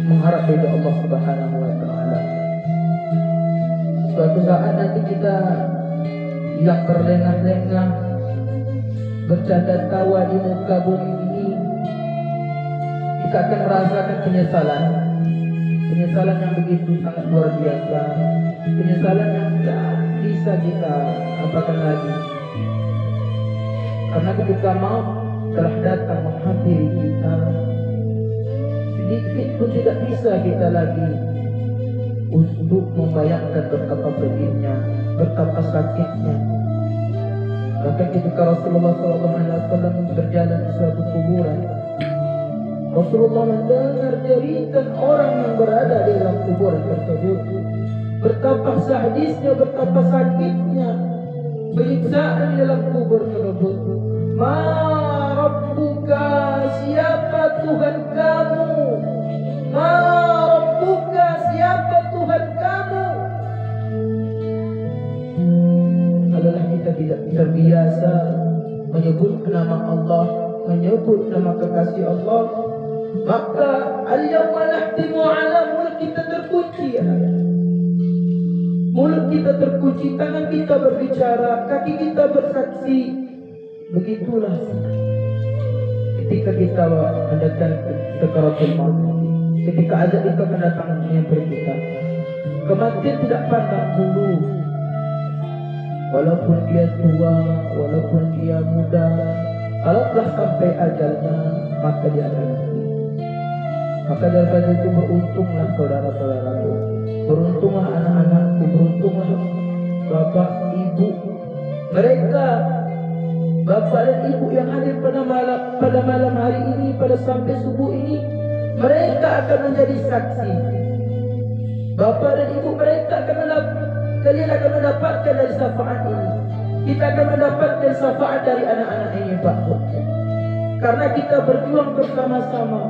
mengharap ridha Allah Subhanahu wa taala. Suatu saat nanti kita yang berlengah-lengah bercanda tawa di muka bumi ini, kita akan merasakan penyesalan yang begitu sangat luar biasa, penyesalan yang tidak bisa kita apakan lagi. Karena ketika maut telah datang menghampiri kita, sedikit pun tidak bisa kita lagi untuk membayangkan betapa pedihnya, betapa sakitnya. Bahkan ketika Rasulullah SAW berjalan di suatu kuburan, Rasulullah mendengar jeritan orang yang berada di dalam kuburan tersebut. Betapa sadisnya, betapa sakitnya penyiksaan di dalam kubur tersebut. Ma Rabbuka, siapa Tuhan kamu? Ma Rabbuka, siapa Tuhan kamu? Adalah kita tidak terbiasa menyebut nama Allah, menyebut nama kekasih Allah, maka al-yawma nahtimu ala, mulut kita terkunci ya. Mulut kita terkunci, tangan kita berbicara, kaki kita bersaksi. Begitulah ketika kita mendatang sakaratul maut, ketika azab itu akan datang menyampai kita. Kematian tidak pandang bulu, walaupun dia tua, walaupun dia muda, kalau telah sampai ajalnya maka dia akan mati. Maka daripada itu beruntunglah saudara-saudaraku, beruntunglah anak-anakku, beruntunglah bapak ibu, mereka bapak dan ibu yang hadir pada malam hari ini, pada sampai subuh ini, mereka akan menjadi saksi. Bapak dan ibu mereka kalian akan mendapatkan dari syafaat ini. Kita akan mendapatkan syafaat dari anak-anak ini, Pak. Karena kita berjuang bersama-sama,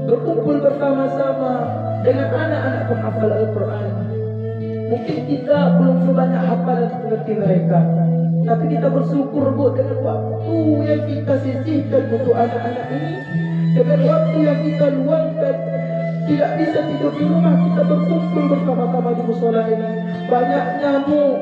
berkumpul bersama-sama dengan anak-anak penghafal Al-Quran. Mungkin kita belum sebanyak hafalan seperti mereka, tapi kita bersyukur dengan waktu yang kita sisihkan untuk anak-anak ini, dengan waktu yang kita luangkan. Tidak bisa tidur di rumah, kita berkumpul bersama-sama di musola ini. Banyak nyamuk,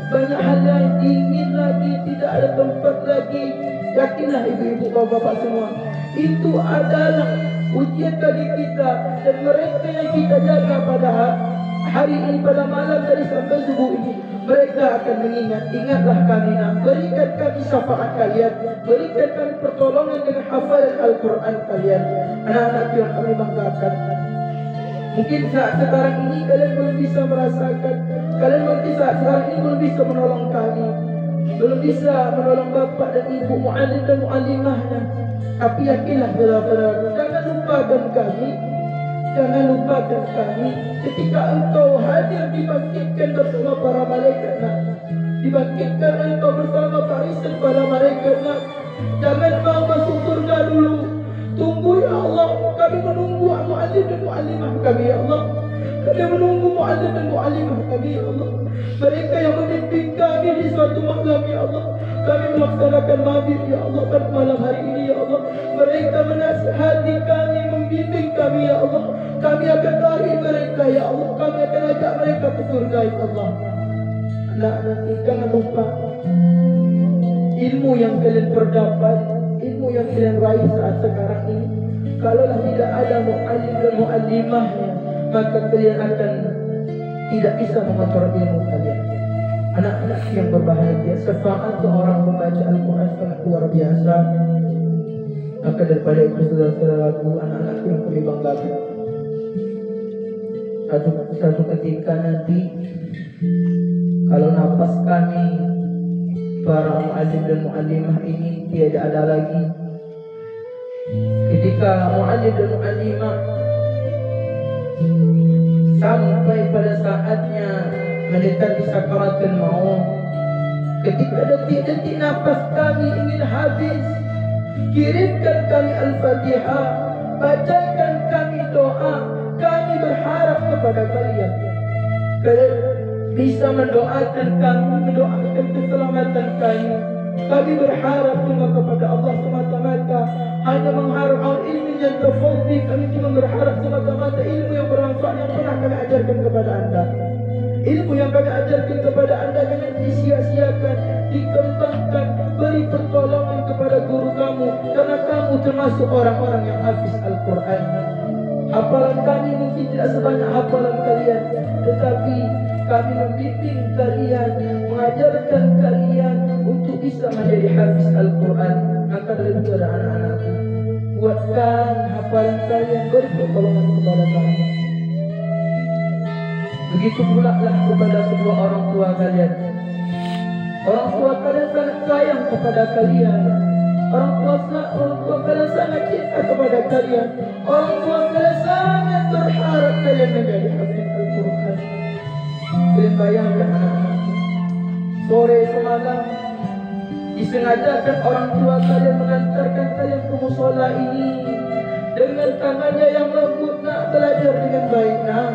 banyak hal yang dingin lagi, tidak ada tempat lagi. Yakinlah ibu-ibu, bapak-bapak semua, itu adalah ujian bagi kita. Dan mereka yang kita jaga pada hari ini, pada malam dari sampai subuh ini, mereka akan mengingat. Ingatlah kami nak, berikan kami syafaat kalian, berikan kami pertolongan dengan hafalan Al-Quran kalian, anak-anak yang kami banggakan. Mungkin saat sekarang ini kalian belum bisa merasakan, kalian mungkin saat sekarang ini belum bisa menolong kami, belum bisa menolong bapak dan ibu, mu'alim dan mu'alimahnya. Tapi yakinlah saudara-saudara, jangan lupakan kami. Jangan lupakan kami ketika engkau hadir dibangkitkan bersama para malaikat nak. Dibangkitkan engkau bersama barisan para malaikat nak. Jangan mau masuk surga dulu. Tunggu ya Allah, kami menunggu mu'allim dan mu'allimah kami ya Allah. Kami menunggu mu'allim dan mu'allimah kami ya Allah. Mereka yang memimpin kami di suatu malam ya Allah. Kami melaksanakan maghrib ya Allah pada malam hari ini ya Allah. Mereka menasihati kami, membimbing kami ya Allah. Kami akan lari mereka ya Allah. Kami akan ajak mereka ke surga ya Allah. Anak-anak, jangan lupa ilmu yang kalian perdapat, ilmu yang kalian raih saat sekarang ini. Kalaulah tidak ada mu'allim dan mu'allimahnya, maka kalian akan tidak bisa mengontrol ilmu kalian. Anak-anak yang berbahagia, syafaat seorang membaca Al-Quran sangat luar biasa. Maka daripada itu saudara-saudaraku, anak-anak yang kami banggakan, satu ketika nanti, kalau nafas kami para mu'allim dan mu'allimah ini tiada ada lagi, ketika mu'allim dan mu'allimah sampai pada saatnya mendekati sakaratul maut, ketika detik-detik nafas kami ingin habis, kirimkan kami Al-Fatihah, bacakan kami doa. Kami berharap kepada kalian bisa mendoakan kami, mendoakan keselamatan kami. Kami berharap cuma kepada Allah semata-mata, hanya mengharap ilmu yang terfawdi, kami cuma berharap semata-mata ilmu yang bermanfaat yang pernah kami ajarkan kepada anda. Ilmu yang kami ajarkan kepada anda jangan disia-siakan, dikembangkan, beri pertolongan kepada guru kamu, karena kamu termasuk orang-orang yang hafiz Al-Quran. Hafalan kami mungkin tidak sebanyak hafalan kalian, tetapi kami membimbing kalian, mengajarkan kalian untuk bisa menjadi hafiz Al-Quran. Maka dari itu ada anak-anakku, buatkan hafalan kalian, beri pertolongan kepada kami. Begitu pula lah kepada kedua orang tua kalian. Orang tua kalian sangat sayang kepada kalian. Orang tua kalian sangat cinta kepada kalian. Orang tua kalian sangat berharap kalian menjadi hafiz Al-Quran. Kalian bayangkan anak-anak, sore semalam disengajakan orang tua kalian mengantarkan kalian ke musola ini dengan tangannya yang lembut, nak belajar dengan baik, nak.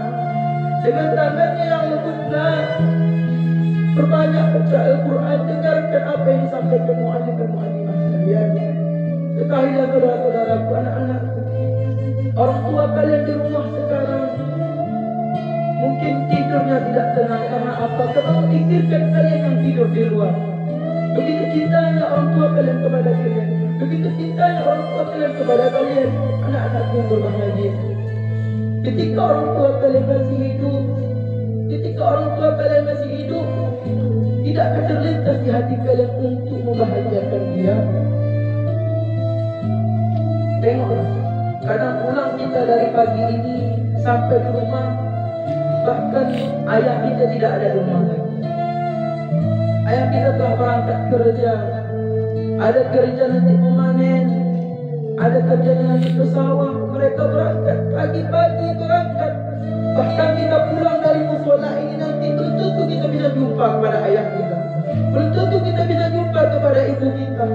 Dengan tangannya yang lembut, nak perbanyak baca Al-Quran, dengarkan apa yang disampaikan mu'allim dan mu'allimah kalian. Ketahuilah saudara-saudaraku, anak-anakku, orang tua kalian di rumah sekarang mungkin tidurnya tidak tenang. Karena apa? Karena memikirkan kalian yang tidur di luar. Begitu cintanya orang tua kalian kepada kalian, begitu cintanya orang tua kalian kepada kalian, anak-anakku yang berbahagia. Ketika orang tua kalian masih hidup, ketika orang tua kalian masih hidup, tidak akan terlintas di hati kalian untuk membahagiakan dia. Tengoklah, kadang pulang kita dari pagi ini sampai di rumah, bahkan ayah kita tidak ada di rumah lagi. Ayah kita telah berangkat kerja, ada kerja nanti memanen, ada kerja nanti ke sawah. Mereka berangkat pagi-pagi berangkat. Bahkan kita pulang dari musola ini nanti belum tentu kita bisa jumpa kepada ayah kita, belum tentu kita bisa jumpa kepada ibu kita,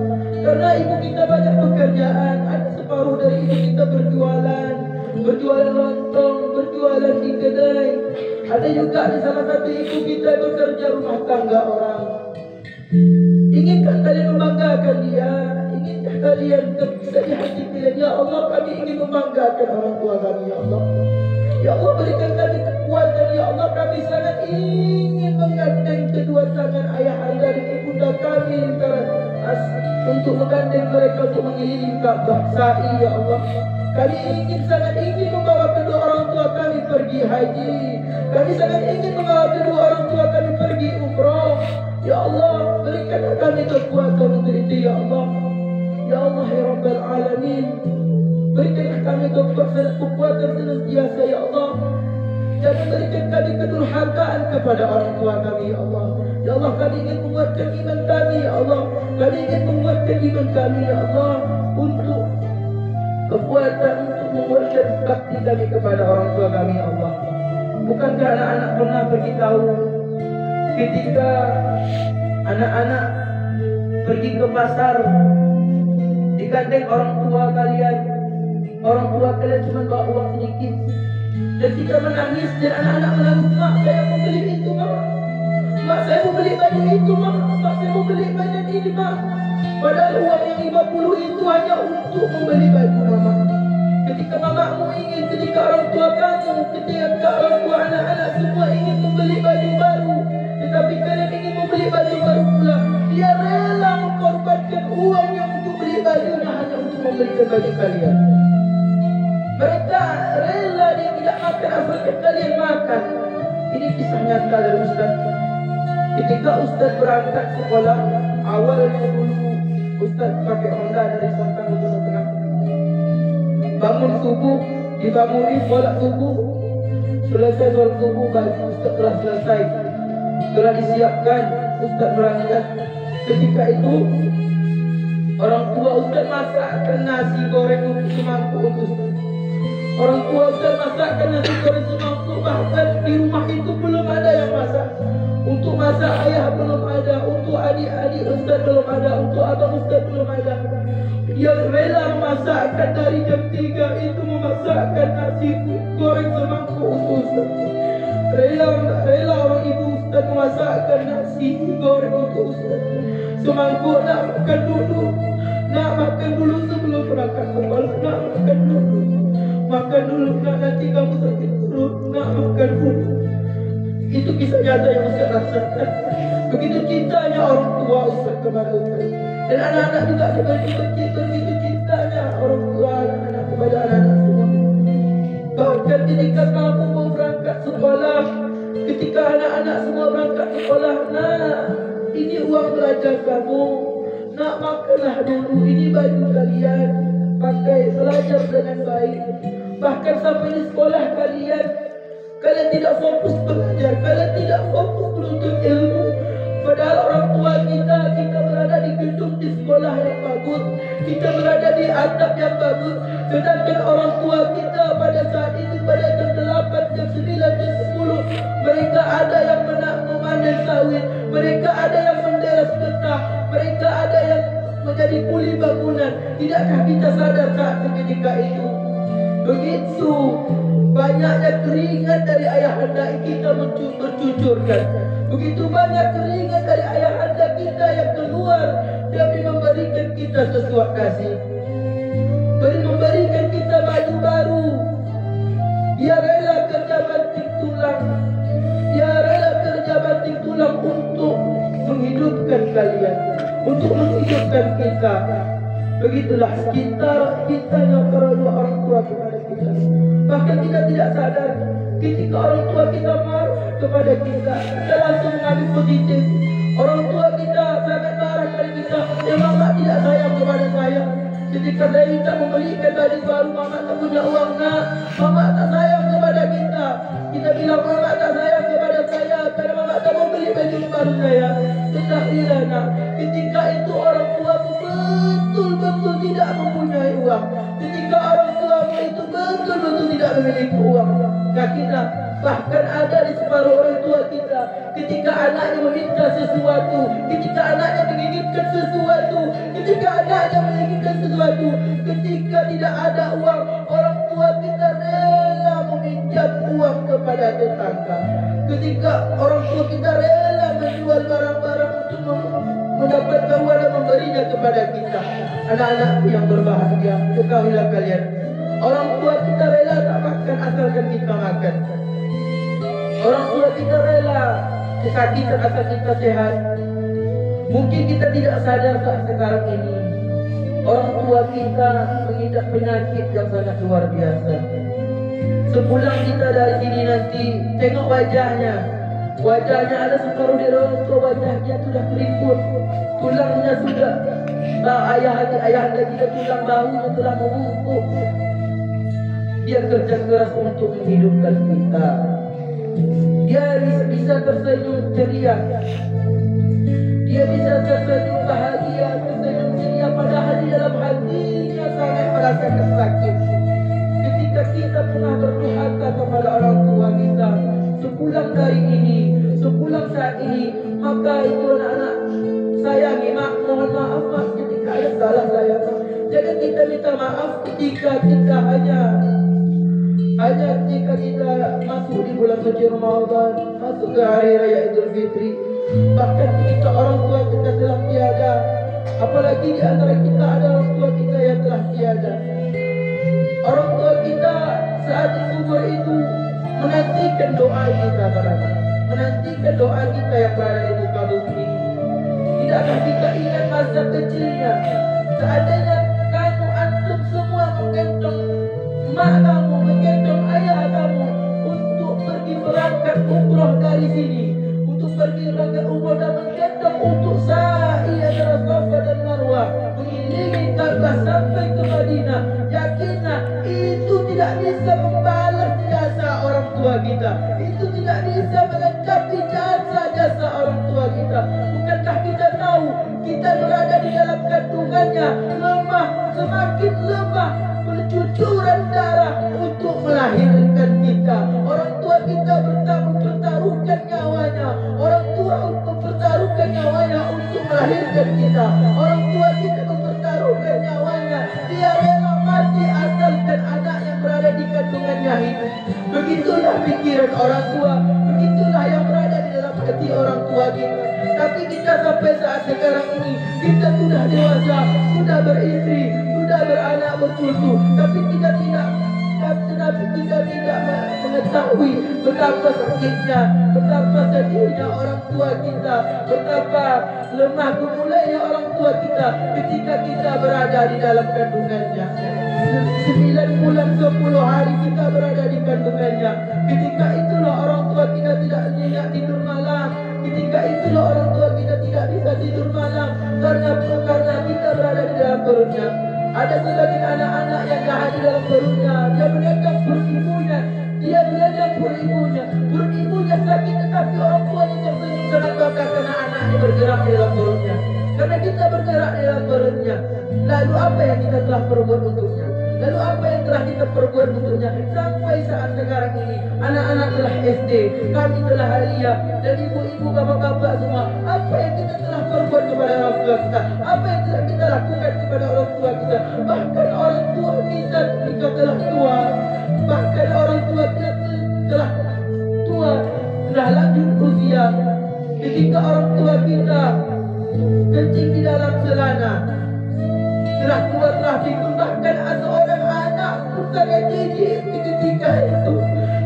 karena ibu kita banyak pekerjaan. Ada separuh dari ibu kita berjualan lontong, berjualan di kedai. Ada juga di salah satu ibu kita bekerja rumah tangga orang. Inginkah kalian membanggakan dia? Inginkah kalian bisa di hati kalian, ya Allah, kami ingin membanggakan orang tua kami, ya Allah. Ya Allah, berikan kami kekuatan, ya Allah, kami sangat ingin menggandeng kedua tangan ayah anda dan ibunda kami untuk menggandeng mereka untuk mengelilingi Ka'bah sa'i, ya Allah. Kami sangat ingin membawa kedua orang tua kami pergi haji. Kami sangat ingin membawa kedua orang tua kami pergi umrah. Ya Allah, berikanlah kami kekuatan untuk itu, ya Allah. Ya Allah, ya Rabbal Alamin, berikanlah kami kekuatan senantiasa, ya Allah. Jangan berikan kami kedurhakaan kepada orang tua kami, ya Allah. Ya Allah, kami ingin menguatkan iman kami, ya Allah. Kami ingin menguatkan iman kami, ya Allah, untuk kekuatan untuk menguatkan bakti kami kepada orang tua kami, ya Allah. Bukankah anak-anak pernah beritahu ketika anak-anak pergi ke pasar, digandeng orang tua kalian cuma bawa uang sedikit, dan kita menangis dan anak-anak menangis, mak saya mau beli itu, mak saya mau beli baju itu, mak saya mau beli baju ini, mak. Padahal uang yang 50 itu hanya untuk membeli baju mama. Ketika mamamu ingin, ketika orang tua kamu, ketika orang tua anak-anak semua ingin membeli baju baru, tetapi kalian ingin membeli baju baru pula, dia rela mengorbankan uangnya untuk beli bajunya hanya untuk membelikan baju kalian. Mereka rela dia tidak makan asalkan kalian makan. Ini kisah nyata dari Ustaz. Ketika Ustaz berangkat sekolah, awalnya dulu Ustaz pakai Honda dari Sabang ke Gunung Tengah. Bangun subuh, dibanguni sholat subuh. Selesai sholat subuh, Ustaz telah selesai, telah disiapkan. Ustaz berangkat. Ketika itu orang tua Ustaz masakkan nasi goreng untuk semangkuk untuk Ustaz. Orang tua Ustaz masakkan nasi goreng semangkuk, bahkan di rumah itu belum ada yang masak. Untuk masak ayah belum ada, untuk adik-adik Ustaz belum ada, untuk abang Ustaz belum ada. Dia rela memasakkan dari jam 3 itu, memasakkan nasi goreng semangkuk untuk Ustaz. Rela orang ibu Ustaz memasakkan nasi goreng untuk Ustaz. Semangkuk nak makan dulu. Nak makan dulu sebelum berangkat sekolah. Nak makan dulu. Makan dulu nak, nanti kamu sakit perut. Nak makan dulu. Itu kisah nyata yang Ustaz rasakan. Begitu cintanya orang tua Ustaz kepada Ustaz. Dan anak-anak juga begitu cintanya orang tua anak-anak kepada anak-anak semua. Bahkan ketika kamu mau berangkat sekolah, ketika anak-anak semua berangkat sekolah, nak, ini uang belajar kamu. Nak, makanlah dulu, ini baju kalian, pakai, belajar dengan baik. Bahkan sampai di sekolah kalian tidak fokus belajar, kalian tidak fokus menuntut ilmu. Padahal orang tua kita berada di gedung di sekolah yang bagus, kita berada di atap yang bagus. Sedangkan orang tua kita pada saat itu pada jam 8, jam 9, jam 10 mereka ada yang memanen sawit, mereka ada yang menderas getah, mereka ada yang menjadi kuli bangunan. Tidakkah kita sadar saat ketika itu begitu banyaknya keringat dari ayahanda kita bercucurkan, begitu banyak keringat dari ayahanda kita yang keluar demi memberikan kita sesuatu kasih, memberikan kita baju baru. Dia rela kerja banting tulang, dia rela kerja banting tulang untuk menghidupkan kalian, untuk menghidupkan kita. Begitulah kita yang kedua orang tua kepada kita. Bahkan kita tidak sadar ketika orang tua kita marah kepada kita langsung mengambil positif. Orang tua kita sangat marah kepada kita, ya mama tidak sayang kepada saya. Ketika saya minta membelikan baju baru, mama tak punya uang, nak. Mama tak sayang kepada kita. Kita bilang mama tak sayang kepada saya karena mama tak mau beli baju baru saya. Ketahuilah nak, ketika itu orang tua betul-betul tidak mempunyai uang. Ketika orang tua itu betul-betul tidak memiliki uang. Kita bahkan ada di separuh orang tua kita, ketika anaknya meminta sesuatu, ketika anaknya menginginkan sesuatu, ketika anaknya menginginkan sesuatu, ketika tidak ada uang, orang tua kita rela meminjam uang kepada tetangga. Ketika orang tua kita rela menjual barang-barang untuk mendapatkan uang dan memberinya kepada kita. Anak-anak yang berbahagia, ketahuilah kalian, orang tua kita rela tak makan asalkan kita makan. Orang tua kita rela kesakitan asal kita sehat. Mungkin kita tidak sadar saat sekarang ini orang tua kita mengidap penyakit yang sangat luar biasa. Sepulang kita dari sini nanti tengok wajahnya ada separuh di orang tua, wajahnya sudah keriput, tulangnya sudah ayah kita tulang bahunya telah membungkuk. Dia kerja keras untuk menghidupkan kita. Dia bisa tersenyum ceria, dia bisa tersenyum bahagia, tersenyum ceria, padahal di dalam hatinya sangat merasa sakit. Ketika kita pernah berduhaka kepada orang tua kita, sepulang dari ini, sepulang saat ini, maka itu anak-anak sayangi, mohon maaf mak ketika ada salah saya, jadi kita minta maaf ketika kita hanya ketika kita masuk di bulan suci Ramadan, masuk ke hari raya Idul Fitri, bahkan ketika orang tua kita telah tiada, apalagi di antara kita ada orang tua kita yang telah tiada. Orang tua kita saat di kubur itu menantikan doa kita, menantikan doa kita yang berada di muka bumi. Tidakkah kita ingat masa kecilnya, seandainya kamu antum semua menggendong mak kamu, menggendong ayah kamu untuk pergi berangkat umroh dari sini, untuk pergi berangkat umroh dan menggendong untuk sa'i antara Safa dan Marwah, mengiringi Ka'bah sampai ke Madinah, yakinlah itu tidak bisa membalas jasa orang tua kita, itu tidak bisa melengkapi jasa orang tua kita. Bukankah kita tahu kita berada di dalam kandungannya, lemah, semakin lemah, bercucuran darah untuk melahirkan kita. Orang tua kita mempertaruhkan nyawanya, orang tua mempertaruhkan nyawanya untuk melahirkan kita. Orang tua kita mempertaruhkan nyawanya, dia rela mati asalkan anak yang berada di kandungannya hidup. Begitulah pikiran orang tua, begitulah yang berada di dalam hati orang tua kita. Tapi kita sampai saat sekarang ini, kita sudah dewasa, sudah beristri, sudah beranak bercucu, tapi kita tidak mengetahui betapa sakitnya, betapa sedihnya orang tua kita, betapa lemah gemulainya orang tua kita ketika kita berada di dalam kandungannya. 9 bulan 10 hari kita berada di kandungannya. Ketika itulah orang tua kita tidak nyenyak tidur malam. Ketika itulah orang tua kita tidak bisa tidur malam karena kita berada di dalam perutnya. Ada sebagian anak-anak yang dah di dalam perutnya, dia menendang perut ibunya, perut ibunya sakit, tetapi orang tuanya tersenyum. Kenapa? Karena anaknya bergerak di dalam perutnya, karena kita bergerak di dalam perutnya. Lalu apa yang kita telah perbuat untuknya? Lalu apa yang telah kita perbuat untuknya? Sampai saat sekarang ini, anak-anak telah SD, kami telah aliyah, dan ibu-ibu, bapak-bapak semua. Apa yang kita telah perbuat kepada orang tua kita? Apa yang telah kita lakukan kepada orang tua kita? Bahkan orang tua kita ketika telah tua, bahkan orang tua kita telah tua, telah lanjut usia, ketika orang tua kita kencing di dalam celana, telah tua, telah pikun, bahkan seorang anak pun sangat jijik ketika itu.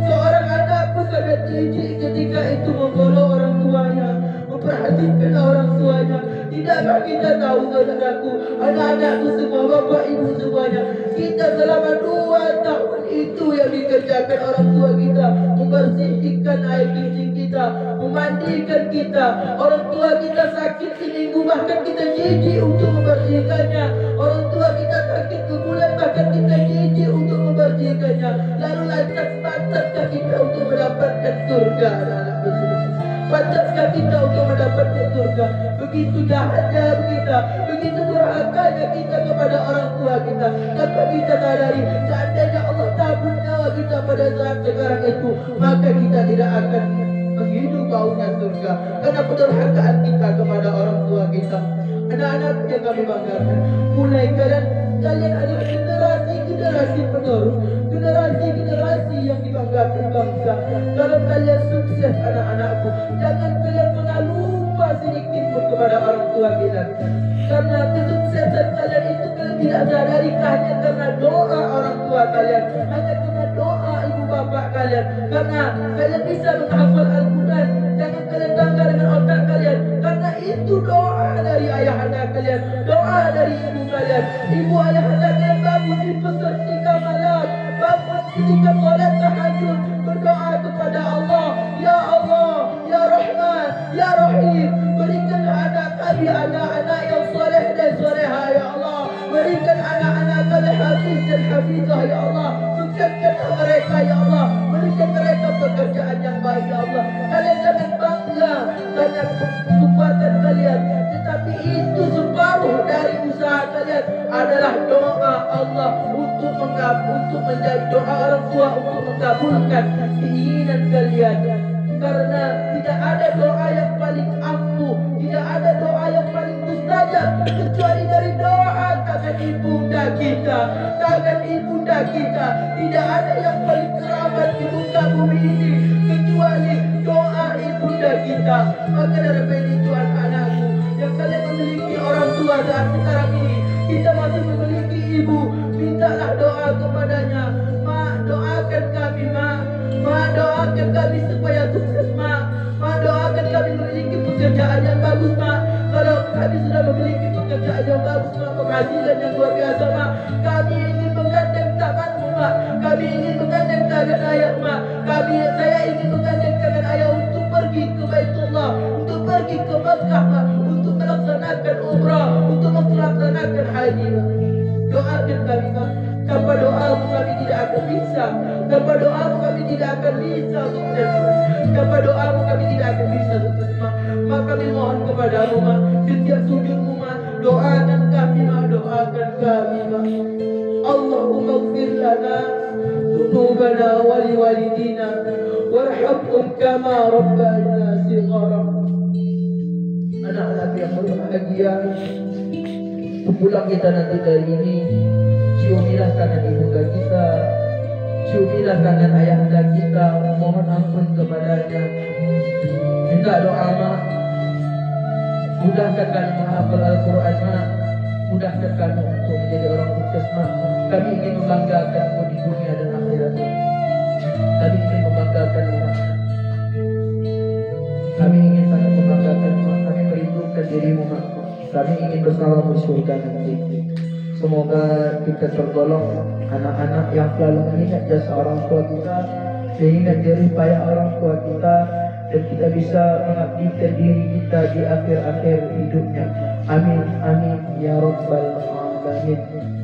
Seorang anak pun sangat jijik ketika itu membawa orang tuanya, memperhatikan orang tuanya. Tidakkah kita tahu, saudaraku, anak-anakku semua, bapak ibu semuanya, kita selama 2 tahun itu yang dikerjakan orang tua kita, membersihkan air kencing kita, memandikan kita. Orang tua kita sakit seminggu, bahkan kita jijik untuk membersihkannya. Orang tua kita sakit sebulan, bahkan kita jijik untuk membersihkannya. Lalu pantaskah kita untuk mendapatkan surga, anak-anak tersebut? Pantaskah kita untuk mendapatkan surga? Begitu jahatnya kita, begitu durhakanya kita kepada orang tua kita. Tanpa kita sadari, seandainya Allah cabut nyawa kita pada saat sekarang itu, maka kita tidak akan menghidup baunya surga, karena pendurhakaan kita kepada orang tua kita. Anak-anak yang kami banggakan, mulai kalian adalah generasi penerus, generasi yang dibanggakan bangsa. Kalau kalian sukses, anak-anakku, jangan kalian pernah lupa sedikit pun kepada orang tua kita, karena kesuksesan kalian itu kalian tidak sadari hanya karena doa orang tua kalian, hanya karena doa ibu bapak kalian, karena kalian bisa menghafal Al-Quran. Jangan kalian bangga dengan otak kalian, karena itu doa dari ayah anda kalian, doa dari ibu kalian. Ibu ayah anda kalian bangun di sepertiga malam, bangun ketika salat tahajud, berdoa kepada Allah, ya Allah, ya Rahman, ya Rahim, berikanlah anak kami anak-anak yang soleh dan soleha, ya Allah. Berikan anak-anak kami hafiz dan hafizah, ya Allah. Sukseskanlah mereka, ya Allah. Berikan mereka pekerjaan yang baik, ya Allah. Kalian jangan bangga dengan kekuatan kalian, tetapi itu separuh dari usaha kalian adalah doa Allah untuk menjadi doa orang tua untuk mengabulkan keinginan kalian. Karena tidak ada doa yang paling ampuh, tidak ada doa yang paling mustajab kecuali dari doa tangan ibunda kita, tangan ibunda kita. Tidak ada yang paling keramat di muka bumi ini kecuali doa ibunda kita. Maka dari itu anak-anakku yang kalian memiliki orang tua saat sekarang ini, kita masih memiliki ibu, mintalah doa kepadanya. Mak, doakan kami, mak. Mak, doakan kami supaya sukses, mak. Mak, doakan kami memiliki pekerjaan yang bagus, mak. Kalau kami sudah memiliki pekerjaan yang bagus, mak, penghasilan yang luar biasa, mak, kami ingin menggandeng tanganmu, mak. Kami ingin menggandeng tangan ayah, mak. Saya ingin menggandeng tangan ayah untuk pergi ke Baitullah, untuk pergi ke Makkah, mak, untuk melaksanakan umrah, untuk melaksanakan haji, mak. Doakan kami, mak. Tanpa doamu kami tidak akan bisa. Tanpa doamu kami tidak akan bisa sukses. Tanpa doamu kami tidak akan bisa sukses, mak. Maka kami mohon kepadamu, mak. Setiap sujudmu, mak, doakan kami, mak. Doakan kami, mak. Allahumma ighfir lana dhunubana wa liwalidina warhamhum kama rabbayana shighara. Anak-anak yang berbahagia, pulang kita nanti dari ini, ciumilah tangan ibunda kita, ciumilah tangan ayahanda kita, mohon ampun kepadanya, minta doa, mak. Mudahkan kami menghafal Al-Quran, mak. Mudahkan kami untuk menjadi orang sukses, mak. Kami ingin membanggakan Engkau di dunia dan akhirat. Kami ingin membanggakan mak. Kami ingin sangat membanggakan mak. Kami merindukan dirimu, mak. Kami ingin bersama di surga nanti. Semoga kita tergolong anak-anak yang selalu mengingat jasa orang tua kita, sehingga jerih payah orang tua kita, dan kita bisa mengabdikan diri kita di akhir-akhir hidupnya. Amin, amin, ya Rabbal Alamin.